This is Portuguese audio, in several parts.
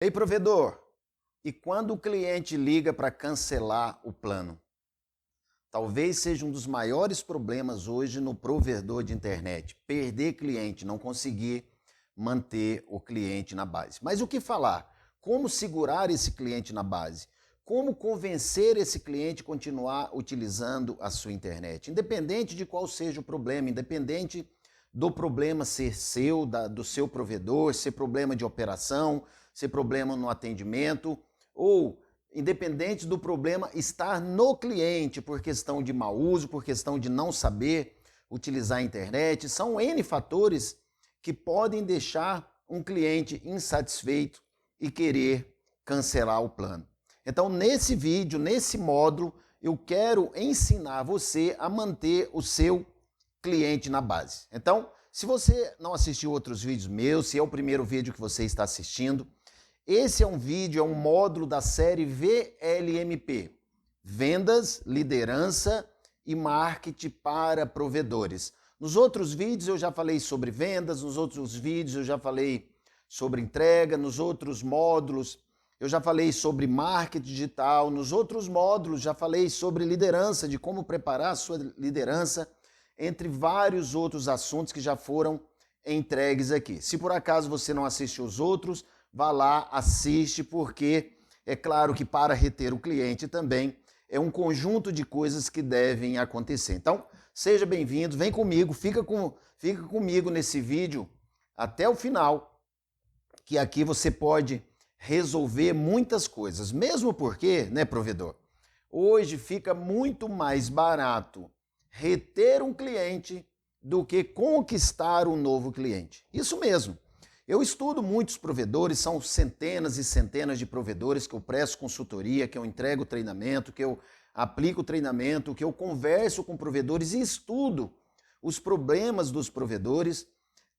Ei, provedor, e quando o cliente liga para cancelar o plano? Talvez seja um dos maiores problemas hoje no provedor de internet, perder cliente, não conseguir manter o cliente na base. Mas o que falar? Como segurar esse cliente na base? Como convencer esse cliente a continuar utilizando a sua internet? Independente de qual seja o problema, independente do problema ser seu, do seu provedor, ser problema de operação, ser problema no atendimento, ou independente do problema estar no cliente por questão de mau uso, por questão de não saber utilizar a internet, são N fatores que podem deixar um cliente insatisfeito e querer cancelar o plano. Então, nesse vídeo, nesse módulo, eu quero ensinar você a manter o seu cliente na base. Então, se você não assistiu outros vídeos meus, se é o primeiro vídeo que você está assistindo, esse é um vídeo, é um módulo da série VLMP, Vendas, Liderança e Marketing para Provedores. Nos outros vídeos eu já falei sobre vendas, nos outros vídeos eu já falei sobre entrega, nos outros módulos eu já falei sobre marketing digital, nos outros módulos já falei sobre liderança, de como preparar a sua liderança, entre vários outros assuntos que já foram entregues aqui. Se por acaso você não assiste os outros, vá lá, assiste, porque é claro que para reter o cliente também é um conjunto de coisas que devem acontecer. Então, seja bem-vindo, vem comigo, fica comigo nesse vídeo até o final, que aqui você pode resolver muitas coisas, mesmo porque, né, provedor, hoje fica muito mais barato reter um cliente do que conquistar um novo cliente. Isso mesmo. Eu estudo muitos provedores, são centenas e centenas de provedores que eu presto consultoria, que eu entrego treinamento, que eu aplico treinamento, que eu converso com provedores e estudo os problemas dos provedores.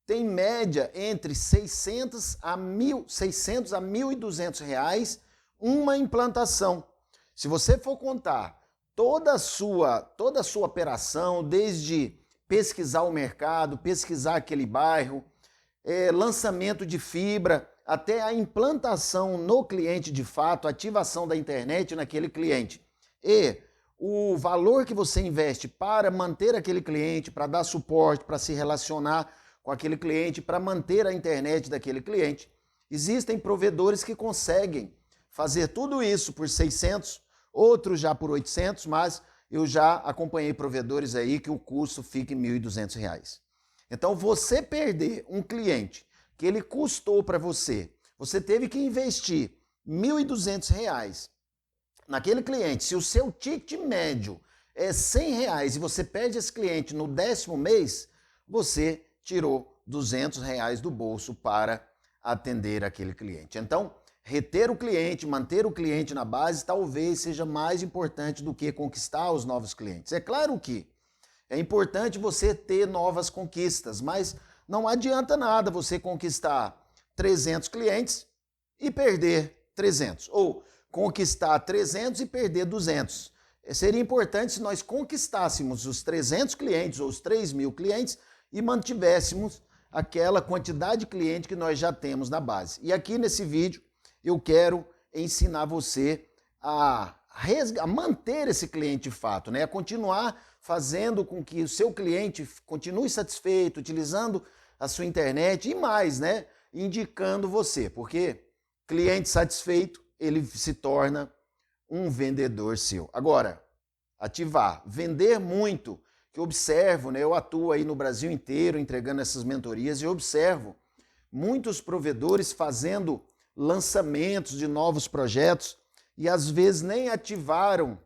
Tem média entre 600 a 1.200 reais uma implantação. Se você for contar toda a sua operação, desde pesquisar o mercado, pesquisar aquele bairro, lançamento de fibra, até a implantação no cliente de fato, ativação da internet naquele cliente. E o valor que você investe para manter aquele cliente, para dar suporte, para se relacionar com aquele cliente, para manter a internet daquele cliente. Existem provedores que conseguem fazer tudo isso por 600, outros já por 800, mas eu já acompanhei provedores aí que o custo fica em R$ 1.200. Então, você perder um cliente que ele custou para você, você teve que investir R$ 1.200 naquele cliente. Se o seu ticket médio é R$ 100 e você perde esse cliente no 10º mês, você tirou R$ 200 do bolso para atender aquele cliente. Então, reter o cliente, manter o cliente na base, talvez seja mais importante do que conquistar os novos clientes. É claro que é importante você ter novas conquistas, mas não adianta nada você conquistar 300 clientes e perder 300, ou conquistar 300 e perder 200. Seria importante se nós conquistássemos os 300 clientes ou os 3.000 clientes e mantivéssemos aquela quantidade de cliente que nós já temos na base. E aqui nesse vídeo eu quero ensinar você a manter esse cliente de fato, né? A continuar fazendo com que o seu cliente continue satisfeito, utilizando a sua internet e mais, né? Indicando você, porque cliente satisfeito, ele se torna um vendedor seu. Agora, ativar, vender muito, que eu observo, né? Eu atuo aí no Brasil inteiro entregando essas mentorias e eu observo muitos provedores fazendo lançamentos de novos projetos e às vezes nem ativaram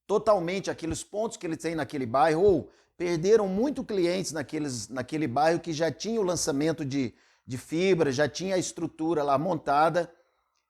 totalmente aqueles pontos que ele tem naquele bairro, ou perderam muito clientes naquele bairro que já tinha o lançamento de fibra, já tinha a estrutura lá montada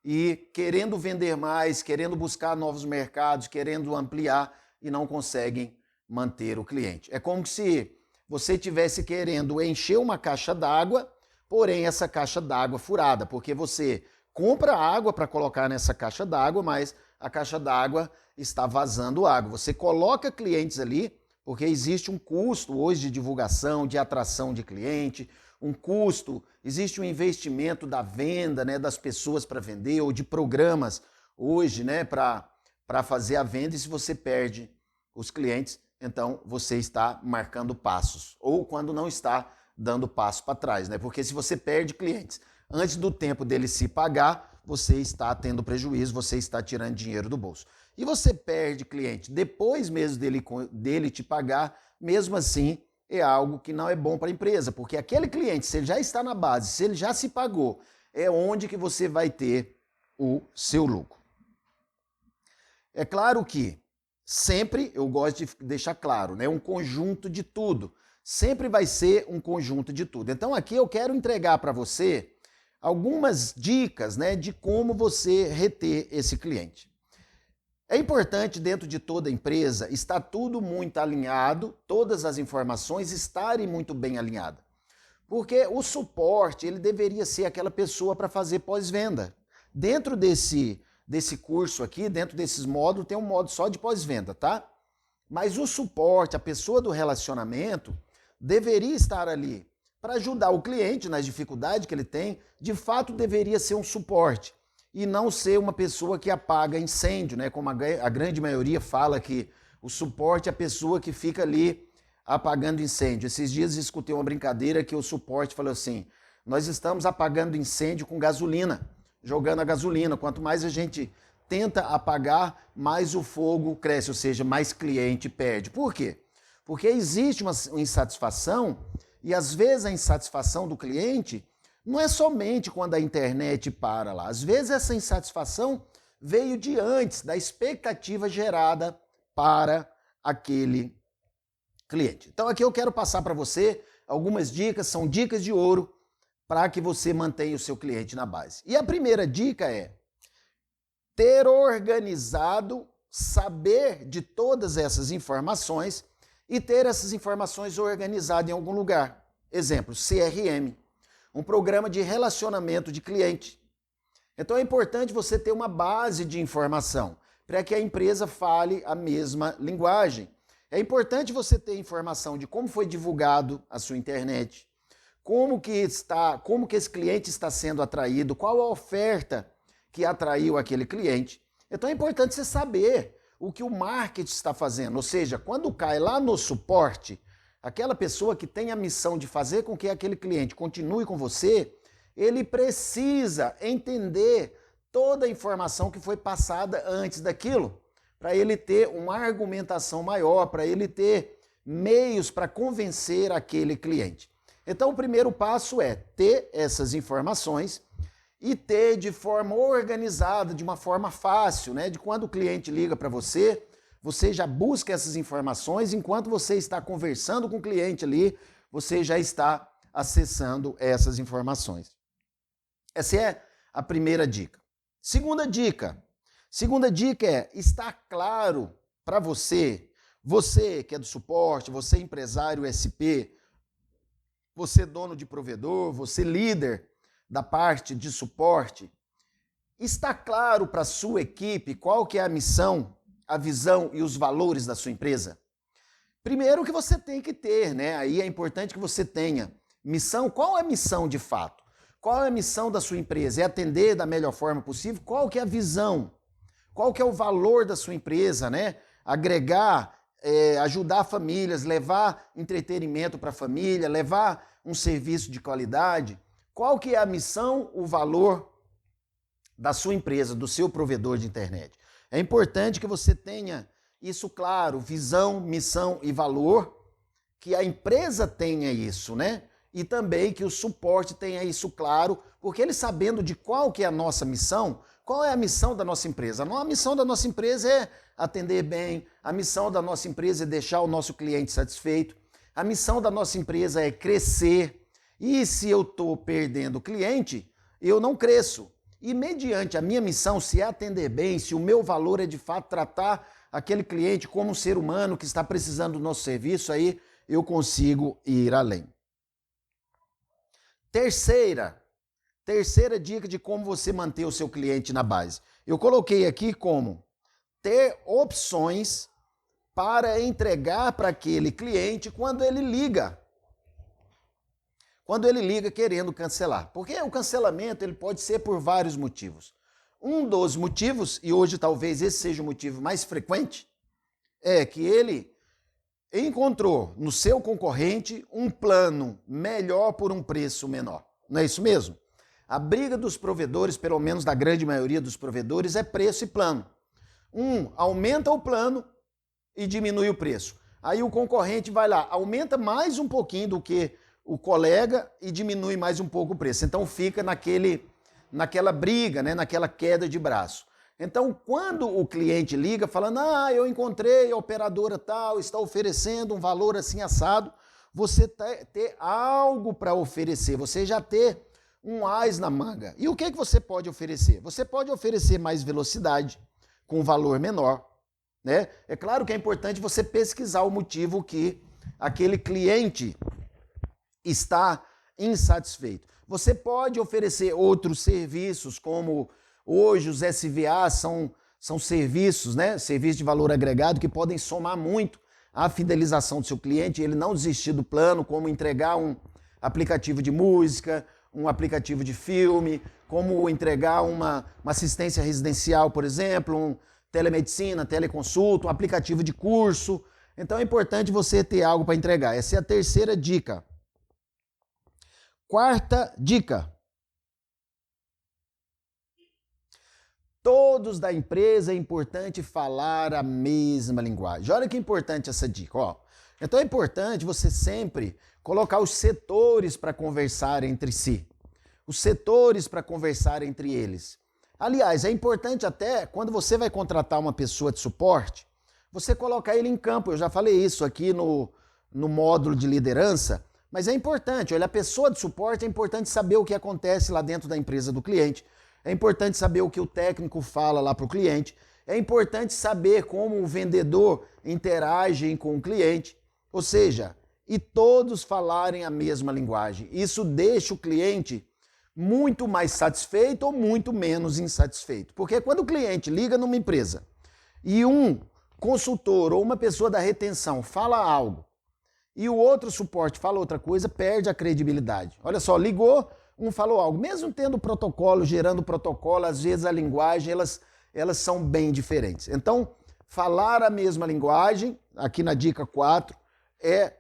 e querendo vender mais, querendo buscar novos mercados, querendo ampliar e não conseguem manter o cliente. É como se você estivesse querendo encher uma caixa d'água, porém essa caixa d'água furada, porque você compra água para colocar nessa caixa d'água, mas a caixa d'água está vazando água. Você coloca clientes ali, porque existe um custo hoje de divulgação, de atração de cliente, um custo existe um investimento da venda, né, das pessoas para vender, ou de programas hoje, né, para fazer a venda, e se você perde os clientes, então você está marcando passos, ou quando não está dando passo para trás, né? Porque se você perde clientes antes do tempo dele se pagar, você está tendo prejuízo, você está tirando dinheiro do bolso. E você perde cliente depois mesmo dele te pagar, mesmo assim é algo que não é bom para a empresa, porque aquele cliente, se ele já está na base, se ele já se pagou, é onde que você vai ter o seu lucro. É claro que sempre, eu gosto de deixar claro, né, um conjunto de tudo. Sempre vai ser um conjunto de tudo. Então aqui eu quero entregar para você algumas dicas, né, de como você reter esse cliente. É importante dentro de toda empresa estar tudo muito alinhado, todas as informações estarem muito bem alinhadas. Porque o suporte, ele deveria ser aquela pessoa para fazer pós-venda. Dentro desse curso aqui, dentro desses módulos, tem um módulo só de pós-venda, tá? Mas o suporte, a pessoa do relacionamento, deveria estar ali para ajudar o cliente nas dificuldades que ele tem. De fato, deveria ser um suporte e não ser uma pessoa que apaga incêndio, né? Como a grande maioria fala que o suporte é a pessoa que fica ali apagando incêndio. Esses dias eu escutei uma brincadeira que o suporte falou assim: nós estamos apagando incêndio com gasolina, jogando a gasolina. Quanto mais a gente tenta apagar, mais o fogo cresce, ou seja, mais cliente perde. Por quê? Porque existe uma insatisfação, e às vezes a insatisfação do cliente não é somente quando a internet para lá. Às vezes essa insatisfação veio de antes, da expectativa gerada para aquele cliente. Então aqui eu quero passar para você algumas dicas, são dicas de ouro para que você mantenha o seu cliente na base. E a primeira dica é ter organizado, saber de todas essas informações e ter essas informações organizadas em algum lugar. Exemplo, CRM, um programa de relacionamento de cliente. Então é importante você ter uma base de informação para que a empresa fale a mesma linguagem. É importante você ter informação de como foi divulgado a sua internet, como que esse cliente está sendo atraído, qual a oferta que atraiu aquele cliente. Então é importante você saber o que o marketing está fazendo, ou seja, quando cai lá no suporte, aquela pessoa que tem a missão de fazer com que aquele cliente continue com você, ele precisa entender toda a informação que foi passada antes daquilo, para ele ter uma argumentação maior, para ele ter meios para convencer aquele cliente. Então o primeiro passo é ter essas informações e ter de forma organizada, de uma forma fácil, né? De quando o cliente liga para você, você já busca essas informações, enquanto você está conversando com o cliente ali, você já está acessando essas informações. Essa é a primeira dica. Segunda dica é estar claro para você que é do suporte, você empresário SP, você dono de provedor, você líder da parte de suporte, está claro para a sua equipe qual que é a missão, a visão e os valores da sua empresa? Primeiro que você tem que ter, né? Aí é importante que você tenha missão. Qual é a missão de fato? Qual é a missão da sua empresa? É atender da melhor forma possível? Qual que é a visão? Qual que é o valor da sua empresa, né? Agregar, ajudar famílias, levar entretenimento para a família, levar um serviço de qualidade. Qual que é a missão, o valor da sua empresa, do seu provedor de internet? É importante que você tenha isso claro, visão, missão e valor, que a empresa tenha isso, né? E também que o suporte tenha isso claro, porque ele sabendo de qual que é a nossa missão, qual é a missão da nossa empresa? A missão da nossa empresa é atender bem, a missão da nossa empresa é deixar o nosso cliente satisfeito, a missão da nossa empresa é crescer. E se eu estou perdendo cliente, eu não cresço. E mediante a minha missão, se é atender bem, se o meu valor é de fato tratar aquele cliente como um ser humano que está precisando do nosso serviço, aí eu consigo ir além. Terceira dica de como você manter o seu cliente na base. Eu coloquei aqui como ter opções para entregar para aquele cliente quando ele liga. quando ele liga querendo cancelar. Porque o cancelamento ele pode ser por vários motivos. Um dos motivos, e hoje talvez esse seja o motivo mais frequente, é que ele encontrou no seu concorrente um plano melhor por um preço menor. Não é isso mesmo? A briga dos provedores, pelo menos da grande maioria dos provedores, é preço e plano. Um aumenta o plano e diminui o preço. Aí o concorrente vai lá, aumenta mais um pouquinho do que o colega e diminui mais um pouco o preço. Então fica naquela briga, né? Naquela queda de braço. Então, quando o cliente liga falando, eu encontrei a operadora tal, está oferecendo um valor assim assado, você ter algo para oferecer, você já ter um ás na manga. E o que você pode oferecer? Você pode oferecer mais velocidade com um valor menor, né? É claro que é importante você pesquisar o motivo que aquele cliente está insatisfeito. Você pode oferecer outros serviços, como hoje os SVA são serviços, né? Serviços de valor agregado que podem somar muito à fidelização do seu cliente, ele não desistir do plano, como entregar um aplicativo de música, um aplicativo de filme, como entregar uma assistência residencial, por exemplo, um telemedicina, teleconsulta, um aplicativo de curso. Então é importante você ter algo para entregar. Essa é a terceira dica. Quarta dica. Todos da empresa é importante falar a mesma linguagem. Olha que importante essa dica, ó. Então é importante você sempre colocar os setores para conversar entre si. Os setores para conversar entre eles. Aliás, é importante até quando você vai contratar uma pessoa de suporte, você colocar ele em campo. Eu já falei isso aqui no módulo de liderança, mas é importante. Olha, a pessoa de suporte é importante saber o que acontece lá dentro da empresa do cliente. É importante saber o que o técnico fala lá para o cliente. É importante saber como o vendedor interage com o cliente. Ou seja, e todos falarem a mesma linguagem. Isso deixa o cliente muito mais satisfeito ou muito menos insatisfeito. Porque quando o cliente liga numa empresa e um consultor ou uma pessoa da retenção fala algo e o outro suporte fala outra coisa, perde a credibilidade. Olha só, ligou, um falou algo. Mesmo tendo protocolo, gerando protocolo, às vezes a linguagem, elas são bem diferentes. Então, falar a mesma linguagem, aqui na dica 4, é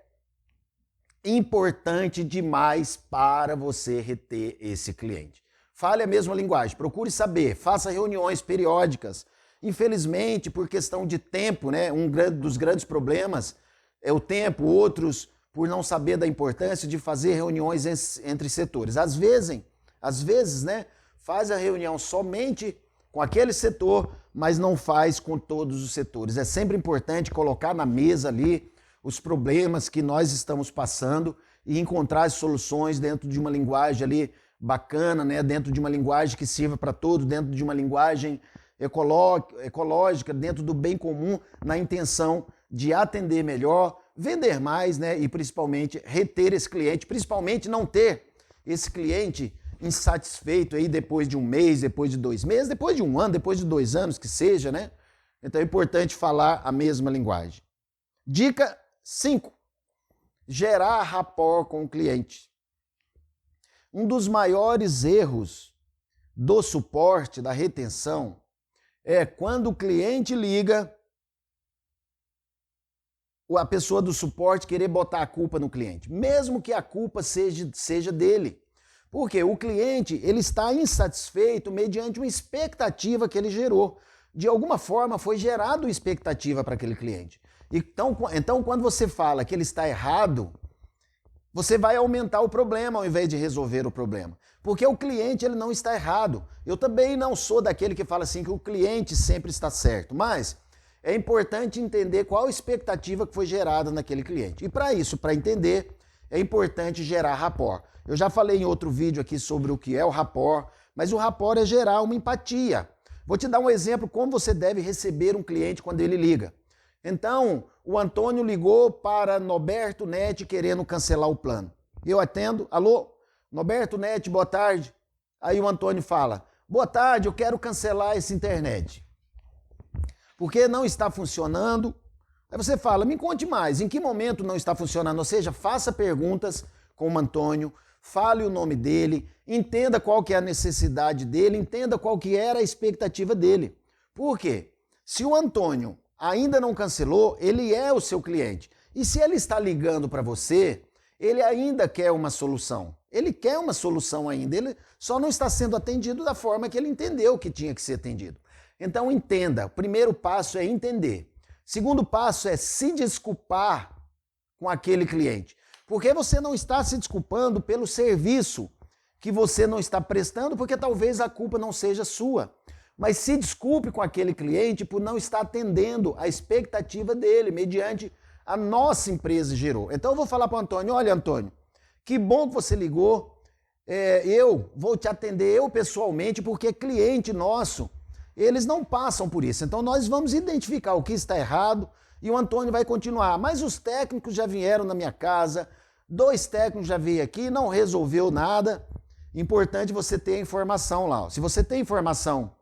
importante demais para você reter esse cliente. Fale a mesma linguagem, procure saber, faça reuniões periódicas. Infelizmente, por questão de tempo, né, dos grandes problemas é o tempo, outros por não saber da importância de fazer reuniões entre setores. Às vezes, né, faz a reunião somente com aquele setor, mas não faz com todos os setores. É sempre importante colocar na mesa ali os problemas que nós estamos passando e encontrar as soluções dentro de uma linguagem ali bacana, né, dentro de uma linguagem que sirva para todos, dentro de uma linguagem ecológica, dentro do bem comum, na intenção de atender melhor, vender mais, né, e principalmente reter esse cliente, principalmente não ter esse cliente insatisfeito aí depois de um mês, depois de 2 meses, depois de um ano, depois de 2 anos que seja, né? Então é importante falar a mesma linguagem. Dica 5. Gerar rapport com o cliente. Um dos maiores erros do suporte, da retenção, é quando o cliente liga, a pessoa do suporte querer botar a culpa no cliente, mesmo que a culpa seja dele. Porque o cliente ele está insatisfeito mediante uma expectativa que ele gerou. De alguma forma foi gerada uma expectativa para aquele cliente. Então, quando você fala que ele está errado, você vai aumentar o problema ao invés de resolver o problema. Porque o cliente ele não está errado. Eu também não sou daquele que fala assim que o cliente sempre está certo, mas é importante entender qual a expectativa que foi gerada naquele cliente. E para isso, para entender, é importante gerar rapport. Eu já falei em outro vídeo aqui sobre o que é o rapport, mas o rapport é gerar uma empatia. Vou te dar um exemplo como você deve receber um cliente quando ele liga. Então, o Antônio ligou para Noberto Net querendo cancelar o plano. Eu atendo, alô, Noberto Net, boa tarde. Aí o Antônio fala, boa tarde, eu quero cancelar essa internet. Porque não está funcionando. Aí você fala, me conte mais, em que momento não está funcionando? Ou seja, faça perguntas com o Antônio, fale o nome dele, entenda qual que é a necessidade dele, entenda qual que era a expectativa dele. Por quê? Se o Antônio ainda não cancelou, ele é o seu cliente. E se ele está ligando para você, ele ainda quer uma solução. Ele quer uma solução ainda, ele só não está sendo atendido da forma que ele entendeu que tinha que ser atendido. Então entenda, o primeiro passo é entender. Segundo passo é se desculpar com aquele cliente. Porque você não está se desculpando pelo serviço que você não está prestando, porque talvez a culpa não seja sua. Mas se desculpe com aquele cliente por não estar atendendo a expectativa dele, mediante a nossa empresa gerou. Então eu vou falar para o Antônio, olha Antônio, que bom que você ligou, eu vou te atender eu pessoalmente, porque cliente nosso, eles não passam por isso. Então nós vamos identificar o que está errado e o Antônio vai continuar. Mas os técnicos já vieram na minha casa, 2 técnicos já veio aqui, não resolveu nada. Importante você ter a informação lá. Se você tem informação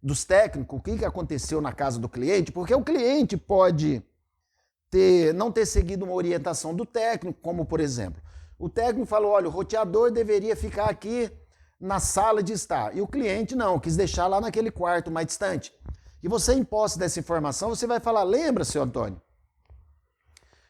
dos técnicos, o que aconteceu na casa do cliente, porque o cliente pode não ter seguido uma orientação do técnico, como por exemplo, o técnico falou, olha, o roteador deveria ficar aqui na sala de estar, e o cliente não, quis deixar lá naquele quarto mais distante. E você, em posse dessa informação, você vai falar, lembra, seu Antônio,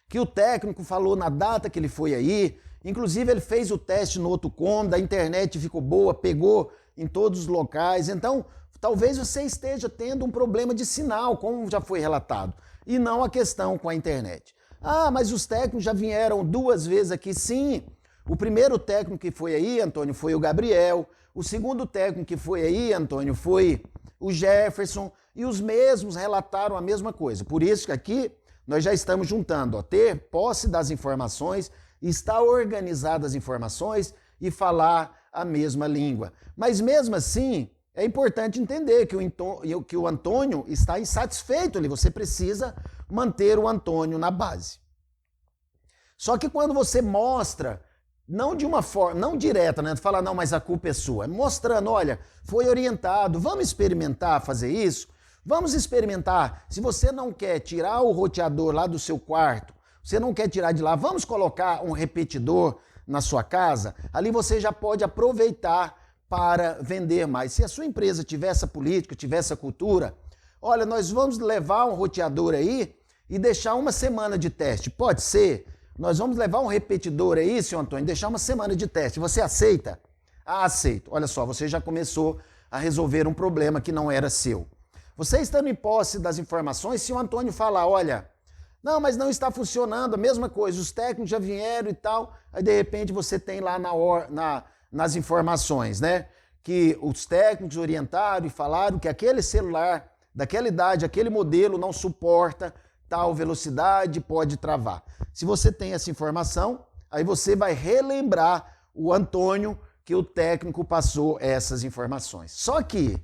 que o técnico falou na data que ele foi aí, inclusive ele fez o teste no outro cômodo, a internet ficou boa, pegou em todos os locais, então talvez você esteja tendo um problema de sinal, como já foi relatado, e não a questão com a internet. Ah, mas os técnicos já vieram 2 vezes aqui, sim. O primeiro técnico que foi aí, Antônio, foi o Gabriel. O segundo técnico que foi aí, Antônio, foi o Jefferson. E os mesmos relataram a mesma coisa. Por isso que aqui nós já estamos juntando, ó, ter posse das informações, estar organizadas as informações e falar a mesma língua. Mas mesmo assim, é importante entender que o Antônio está insatisfeito ali. Você precisa manter o Antônio na base. Só que quando você mostra, não de uma forma, não direta, né? Fala, não, mas a culpa é sua. Mostrando, olha, foi orientado, vamos experimentar fazer isso? Vamos experimentar. Se você não quer tirar o roteador lá do seu quarto, você não quer tirar de lá, vamos colocar um repetidor na sua casa? Ali você já pode aproveitar para vender mais. Se a sua empresa tiver essa política, tiver essa cultura, olha, nós vamos levar um roteador aí e deixar 1 semana de teste. Pode ser? Nós vamos levar um repetidor aí, senhor Antônio, deixar 1 semana de teste. Você aceita? Ah, aceito. Olha só, você já começou a resolver um problema que não era seu. Você estando em posse das informações, se o Antônio falar, olha, não, mas não está funcionando, a mesma coisa, os técnicos já vieram e tal, aí de repente você tem lá nas informações, né? Que os técnicos orientaram e falaram que aquele celular, daquela idade, aquele modelo não suporta tal velocidade, pode travar. Se você tem essa informação, aí você vai relembrar o Antônio que o técnico passou essas informações. Só que,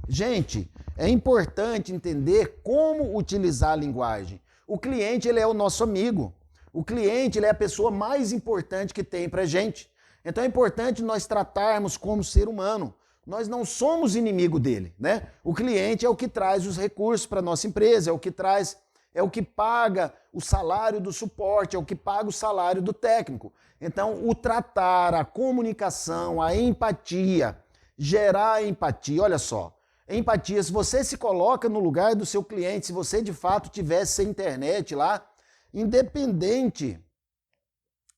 gente, é importante entender como utilizar a linguagem. O cliente, ele é o nosso amigo. O cliente, ele é a pessoa mais importante que tem pra gente. Então é importante nós tratarmos como ser humano. Nós não somos inimigo dele, né? O cliente é o que traz os recursos para a nossa empresa, é o que paga o salário do suporte, é o que paga o salário do técnico. Então, o tratar, a comunicação, a empatia, gerar empatia, olha só, empatia, se você se coloca no lugar do seu cliente, se você de fato tivesse a internet lá, independente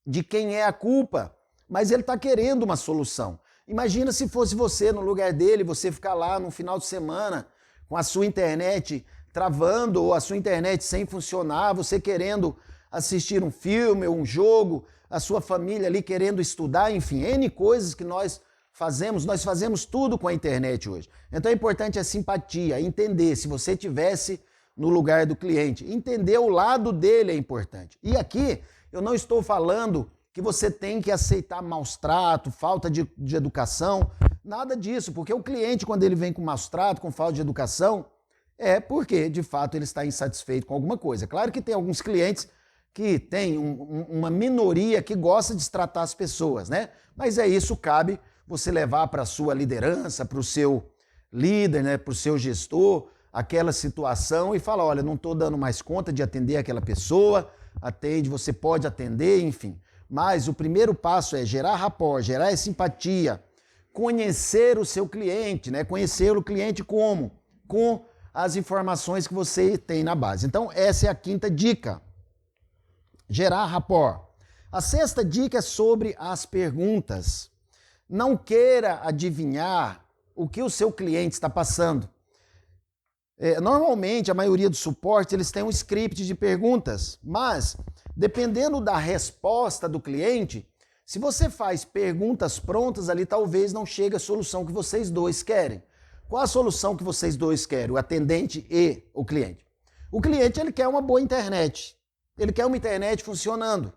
de quem é a culpa, mas ele está querendo uma solução. Imagina se fosse você no lugar dele, você ficar lá no final de semana com a sua internet travando ou a sua internet sem funcionar, você querendo assistir um filme ou um jogo, a sua família ali querendo estudar, enfim, N coisas que nós fazemos tudo com a internet hoje. Então é importante a simpatia, entender, se você tivesse no lugar do cliente, entender o lado dele é importante. E aqui eu não estou falando que você tem que aceitar maus tratos, falta de educação, nada disso, porque o cliente, quando ele vem com maus tratos, com falta de educação, é porque, de fato, ele está insatisfeito com alguma coisa. Claro que tem alguns clientes que têm uma minoria que gosta de tratar as pessoas, né? Mas isso cabe você levar para a sua liderança, para o seu líder, né? Para o seu gestor, aquela situação e falar, olha, não estou dando mais conta de atender aquela pessoa, atende, você pode atender, enfim. Mas o primeiro passo é gerar rapport, gerar simpatia, conhecer o seu cliente, né? Conhecer o cliente como? Com as informações que você tem na base. Então, essa é a quinta dica. Gerar rapport. A sexta dica é sobre as perguntas. Não queira adivinhar o que o seu cliente está passando. Normalmente, a maioria do suporte, eles têm um script de perguntas, mas dependendo da resposta do cliente, se você faz perguntas prontas ali, talvez não chegue a solução que vocês dois querem. Qual a solução que vocês dois querem, o atendente e o cliente? O cliente, ele quer uma boa internet, ele quer uma internet funcionando,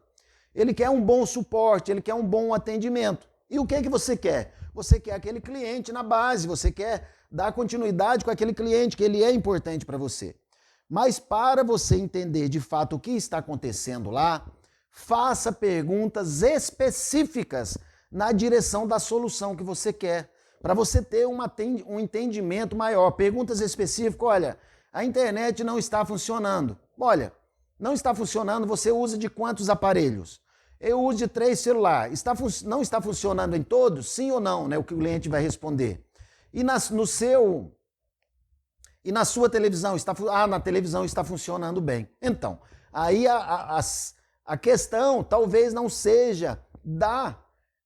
ele quer um bom suporte, ele quer um bom atendimento. E o que é que você quer? Você quer aquele cliente na base, você quer dar continuidade com aquele cliente, que ele é importante para você. Mas para você entender de fato o que está acontecendo lá, faça perguntas específicas na direção da solução que você quer, para você ter um entendimento maior. Perguntas específicas, olha, a internet não está funcionando. Olha, não está funcionando, você usa de quantos aparelhos? Eu uso de 3 celulares. Não está funcionando em todos? Sim ou não, né? O que o cliente vai responder. E na sua televisão, na televisão está funcionando bem. Então, aí a questão talvez não seja da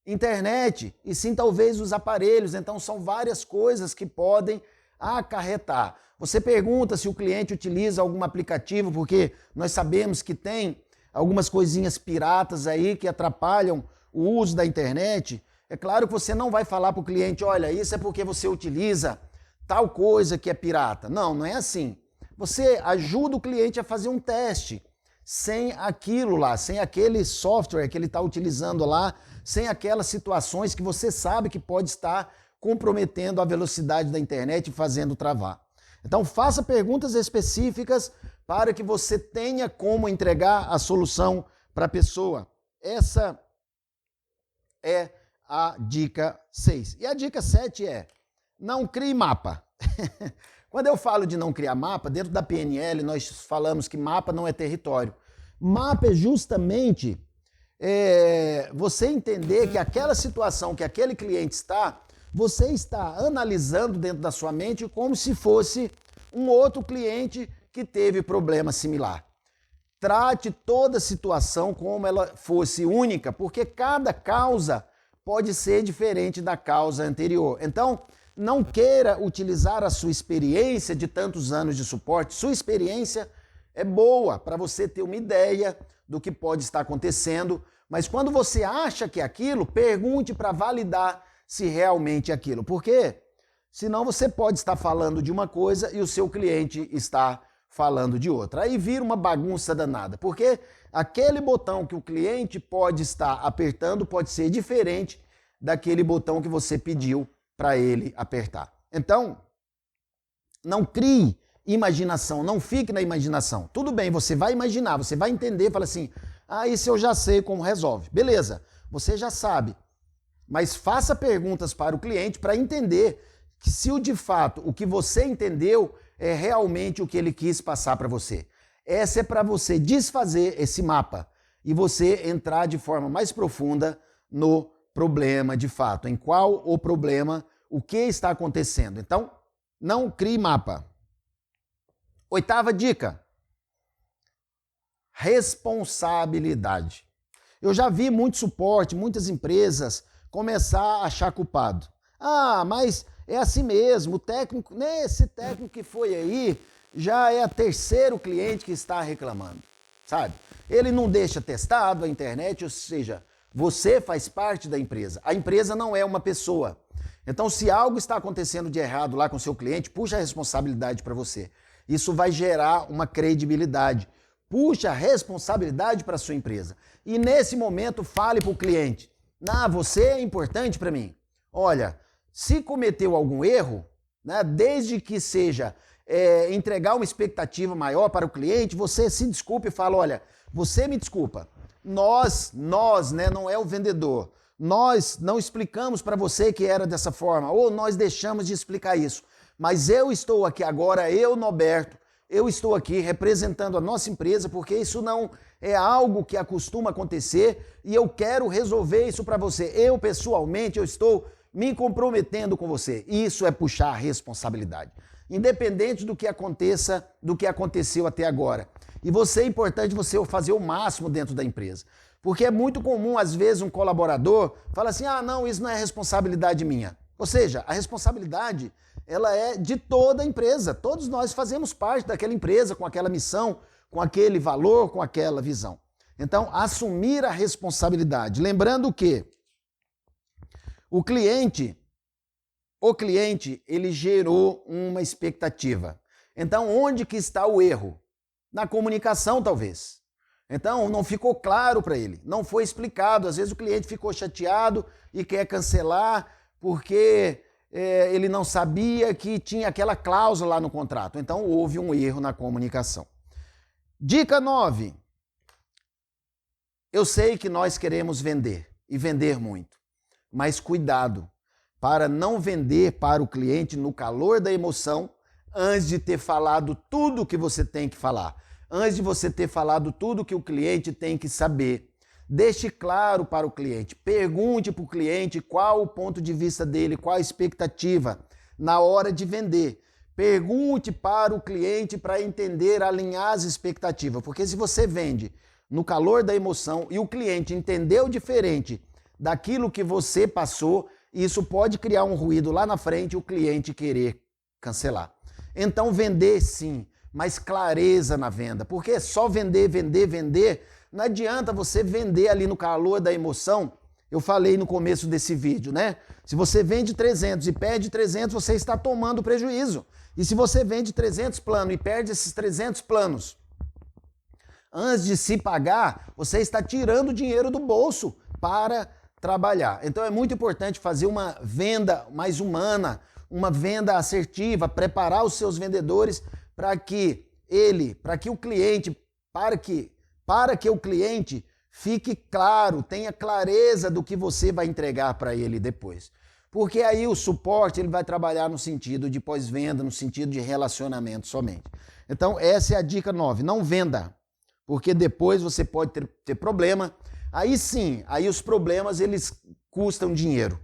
internet, e sim talvez os aparelhos. Então, são várias coisas que podem acarretar. Você pergunta se o cliente utiliza algum aplicativo, porque nós sabemos que tem algumas coisinhas piratas aí que atrapalham o uso da internet. É claro que você não vai falar para o cliente, olha, isso é porque você utiliza tal coisa que é pirata. Não, não é assim. Você ajuda o cliente a fazer um teste sem aquilo lá, sem aquele software que ele está utilizando lá, sem aquelas situações que você sabe que pode estar comprometendo a velocidade da internet e fazendo travar. Então faça perguntas específicas para que você tenha como entregar a solução para a pessoa. Essa é a dica 6. E a dica 7 é, não crie mapa. Quando eu falo de não criar mapa, dentro da PNL nós falamos que mapa não é território. Mapa é justamente você entender que aquela situação que aquele cliente está, você está analisando dentro da sua mente como se fosse um outro cliente que teve problema similar. Trate toda a situação como ela fosse única, porque cada causa pode ser diferente da causa anterior. Então, não queira utilizar a sua experiência de tantos anos de suporte. Sua experiência é boa para você ter uma ideia do que pode estar acontecendo, mas quando você acha que é aquilo, pergunte para validar se realmente é aquilo. Por quê? Senão você pode estar falando de uma coisa e o seu cliente está falando de outra. Aí vira uma bagunça danada, porque aquele botão que o cliente pode estar apertando pode ser diferente daquele botão que você pediu para ele apertar. Então, não crie imaginação, não fique na imaginação. Tudo bem, você vai imaginar, você vai entender, fala assim, isso eu já sei como resolve. Beleza, você já sabe. Mas faça perguntas para o cliente para entender que se de fato o que você entendeu é realmente o que ele quis passar para você. Essa é para você desfazer esse mapa e você entrar de forma mais profunda no problema de fato. Em qual o problema, o que está acontecendo. Então, não crie mapa. 8ª dica. Responsabilidade. Eu já vi muito suporte, muitas empresas começar a achar culpado. Mas é assim mesmo, o técnico, esse técnico que foi aí, já é o 3º cliente que está reclamando, sabe? Ele não deixa testado a internet, ou seja, você faz parte da empresa. A empresa não é uma pessoa. Então, se algo está acontecendo de errado lá com o seu cliente, puxa a responsabilidade para você. Isso vai gerar uma credibilidade. Puxa a responsabilidade para a sua empresa. E nesse momento, fale para o cliente, você é importante para mim. Olha, se cometeu algum erro, né, desde que seja entregar uma expectativa maior para o cliente, você se desculpe e fala, olha, você me desculpa, nós, né, não é o vendedor, nós não explicamos para você que era dessa forma, ou nós deixamos de explicar isso, mas eu estou aqui agora, eu, Norberto, eu estou aqui representando a nossa empresa porque isso não é algo que acostuma acontecer e eu quero resolver isso para você. Eu, pessoalmente, eu estou me comprometendo com você. Isso é puxar a responsabilidade. Independente do que aconteça, do que aconteceu até agora. E é importante você fazer o máximo dentro da empresa. Porque é muito comum, às vezes, um colaborador fala assim, não, isso não é responsabilidade minha. Ou seja, a responsabilidade, ela é de toda a empresa. Todos nós fazemos parte daquela empresa, com aquela missão, com aquele valor, com aquela visão. Então, assumir a responsabilidade. Lembrando que o cliente, ele gerou uma expectativa. Então, onde que está o erro? Na comunicação, talvez. Então, não ficou claro para ele, não foi explicado. Às vezes o cliente ficou chateado e quer cancelar porque ele não sabia que tinha aquela cláusula lá no contrato. Então, houve um erro na comunicação. Dica 9. Eu sei que nós queremos vender e vender muito, mas cuidado para não vender para o cliente no calor da emoção antes de ter falado tudo o que você tem que falar. Antes de você ter falado tudo que o cliente tem que saber. Deixe claro para o cliente, pergunte para o cliente qual o ponto de vista dele, qual a expectativa na hora de vender. Pergunte para o cliente para entender, alinhar as expectativas, porque se você vende no calor da emoção e o cliente entendeu diferente daquilo que você passou, isso pode criar um ruído lá na frente e o cliente querer cancelar. Então vender sim, mas clareza na venda, porque só vender, não adianta você vender ali no calor da emoção. Eu falei no começo desse vídeo, né? Se você vende 300 e perde 300, você está tomando prejuízo. E se você vende 300 planos e perde esses 300 planos, antes de se pagar, você está tirando dinheiro do bolso para trabalhar. Então é muito importante fazer uma venda mais humana, uma venda assertiva, preparar os seus vendedores para que o cliente fique claro, tenha clareza do que você vai entregar para ele depois. Porque aí o suporte ele vai trabalhar no sentido de pós-venda, no sentido de relacionamento somente. Então essa é a dica 9, não venda, porque depois você pode ter problema. Aí sim, aí os problemas eles custam dinheiro,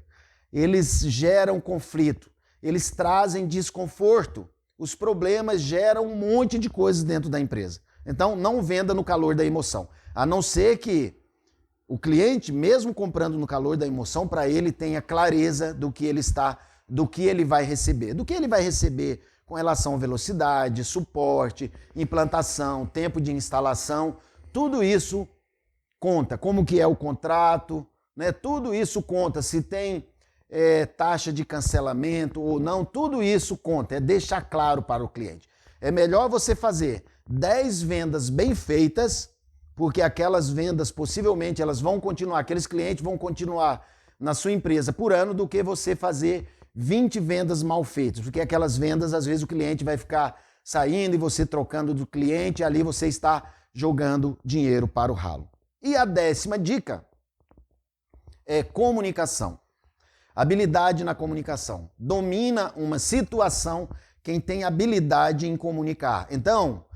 eles geram conflito, eles trazem desconforto. Os problemas geram um monte de coisas dentro da empresa. Então, não venda no calor da emoção. A não ser que o cliente, mesmo comprando no calor da emoção, para ele tenha clareza do que ele vai receber. Do que ele vai receber com relação a velocidade, suporte, implantação, tempo de instalação. Tudo isso conta. Como que é o contrato, né? Tudo isso conta. Se tem taxa de cancelamento ou não, tudo isso conta, é deixar claro para o cliente. É melhor você fazer 10 vendas bem feitas, porque aquelas vendas possivelmente elas vão continuar, aqueles clientes vão continuar na sua empresa por ano, do que você fazer 20 vendas mal feitas, porque aquelas vendas às vezes o cliente vai ficar saindo e você trocando do cliente, ali você está jogando dinheiro para o ralo. E a 10ª dica é comunicação. Habilidade na comunicação. Domina uma situação quem tem habilidade em comunicar. Então,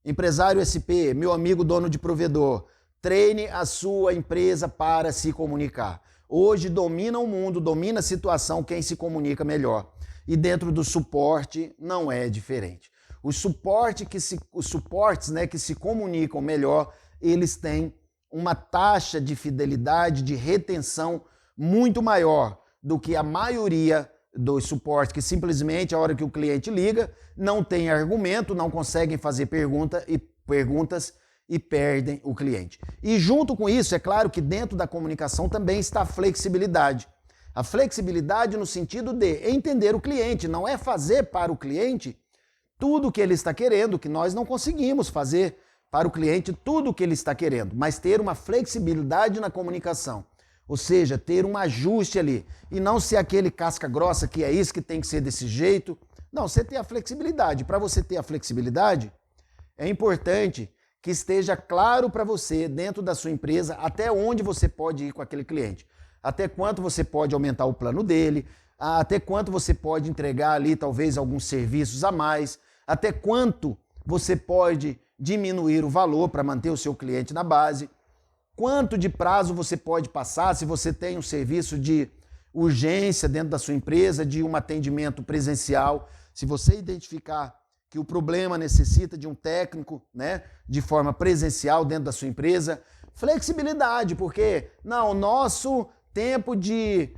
empresário SP, meu amigo dono de provedor, treine a sua empresa para se comunicar. Hoje domina o mundo, domina a situação quem se comunica melhor. E dentro do suporte não é diferente. Os suportes que se comunicam melhor, eles têm uma taxa de fidelidade, de retenção muito maior do que a maioria dos suportes que simplesmente, a hora que o cliente liga, não tem argumento, não conseguem fazer perguntas e perdem o cliente. E junto com isso, é claro que dentro da comunicação também está a flexibilidade. A flexibilidade no sentido de entender o cliente, não é fazer para o cliente tudo o que ele está querendo, que nós não conseguimos fazer para o cliente tudo o que ele está querendo, mas ter uma flexibilidade na comunicação. Ou seja, ter um ajuste ali. E não ser aquele casca grossa que é isso, que tem que ser desse jeito. Não, você ter a flexibilidade. Para você ter a flexibilidade, é importante que esteja claro para você, dentro da sua empresa, até onde você pode ir com aquele cliente. Até quanto você pode aumentar o plano dele, até quanto você pode entregar ali, talvez, alguns serviços a mais, até quanto você pode diminuir o valor para manter o seu cliente na base, quanto de prazo você pode passar se você tem um serviço de urgência dentro da sua empresa, de um atendimento presencial, se você identificar que o problema necessita de um técnico, né, de forma presencial dentro da sua empresa. Flexibilidade, porque não, o nosso tempo de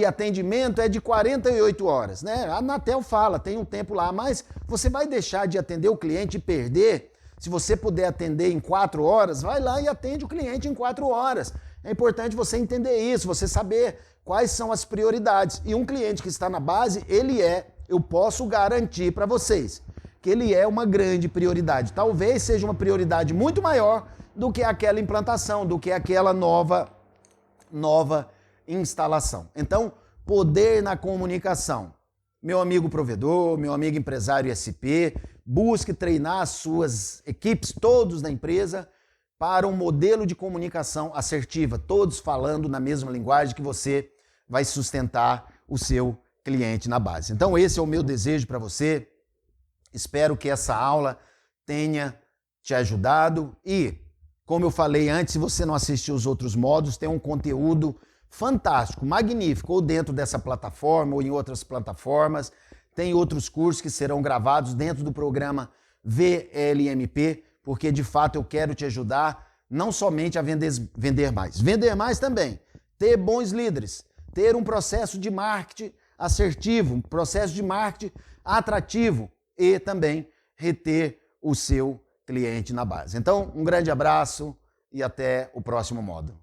atendimento é de 48 horas, né? A Anatel fala, tem um tempo lá, mas você vai deixar de atender o cliente e perder? Se você puder atender em 4 horas, vai lá e atende o cliente em 4 horas. É importante você entender isso, você saber quais são as prioridades. E um cliente que está na base, eu posso garantir para vocês, que ele é uma grande prioridade. Talvez seja uma prioridade muito maior do que aquela implantação, do que aquela nova instalação. Então, poder na comunicação. Meu amigo provedor, meu amigo empresário ISP, busque treinar as suas equipes, todos da empresa, para um modelo de comunicação assertiva, todos falando na mesma linguagem que você vai sustentar o seu cliente na base. Então, esse é o meu desejo para você. Espero que essa aula tenha te ajudado e, como eu falei antes, se você não assistiu os outros módulos, tem um conteúdo fantástico, magnífico, ou dentro dessa plataforma ou em outras plataformas. Tem outros cursos que serão gravados dentro do programa VLMP, porque de fato eu quero te ajudar não somente a vender mais também, ter bons líderes, ter um processo de marketing assertivo, um processo de marketing atrativo e também reter o seu cliente na base. Então, um grande abraço e até o próximo módulo.